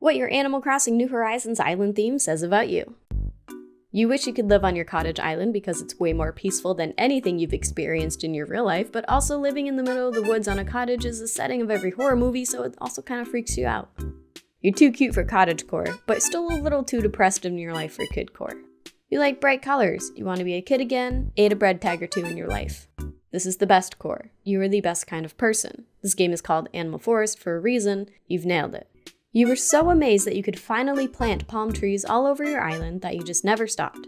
what your Animal Crossing New Horizons island theme says about you. You wish you could live on your cottage island because it's way more peaceful than anything you've experienced in your real life, but also living in the middle of the woods on a cottage is the setting of every horror movie, so it also kind of freaks you out. You're too cute for Cottagecore, but still a little too depressed in your life for Kidcore. You like bright colors, you want to be a kid again, ate a bread tag or two in your life. This is the best core. You are the best kind of person. This game is called Animal Forest for a reason. You've nailed it. You were so amazed that you could finally plant palm trees all over your island that you just never stopped.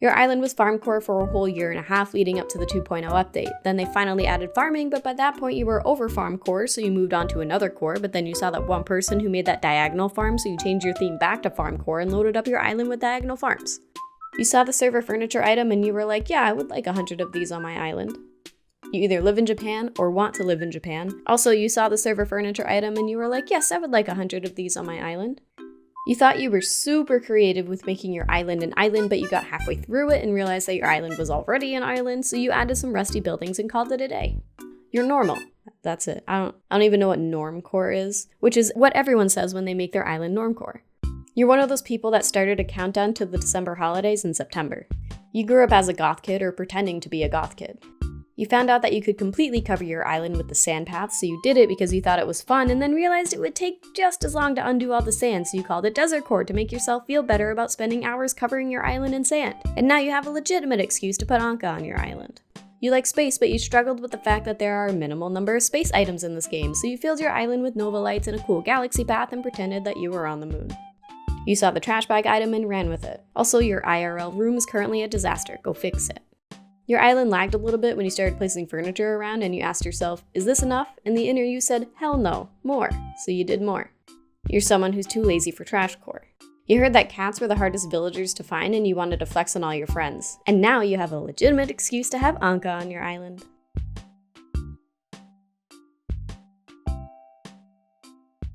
Your island was Farmcore for a whole year and a half leading up to the 2.0 update. Then they finally added farming, but by that point you were over Farmcore, so you moved on to another core, but then you saw that one person who made that diagonal farm, so you changed your theme back to Farmcore and loaded up your island with diagonal farms. You saw the server furniture item and you were like, yeah, I would like 100 of these on my island. You either live in Japan or want to live in Japan. Also, you saw the server furniture item and you were like, yes, I would like 100 of these on my island. You thought you were super creative with making your island an island, but you got halfway through it and realized that your island was already an island, so you added some rusty buildings and called it a day. You're normal. That's it. I don't even know what Normcore is, which is what everyone says when they make their island Normcore. You're one of those people that started a countdown to the December holidays in September. You grew up as a goth kid or pretending to be a goth kid. You found out that you could completely cover your island with the sand path, so you did it because you thought it was fun and then realized it would take just as long to undo all the sand, so you called it Desertcore to make yourself feel better about spending hours covering your island in sand. And now you have a legitimate excuse to put Anka on your island. You like space, but you struggled with the fact that there are a minimal number of space items in this game, so you filled your island with Nova lights and a cool galaxy path and pretended that you were on the moon. You saw the trash bag item and ran with it. Also, your IRL room is currently a disaster. Go fix it. Your island lagged a little bit when you started placing furniture around and you asked yourself, is this enough? And the inner you said, hell no, more. So you did more. You're someone who's too lazy for Trashcore. You heard that cats were the hardest villagers to find and you wanted to flex on all your friends. And now you have a legitimate excuse to have Anka on your island.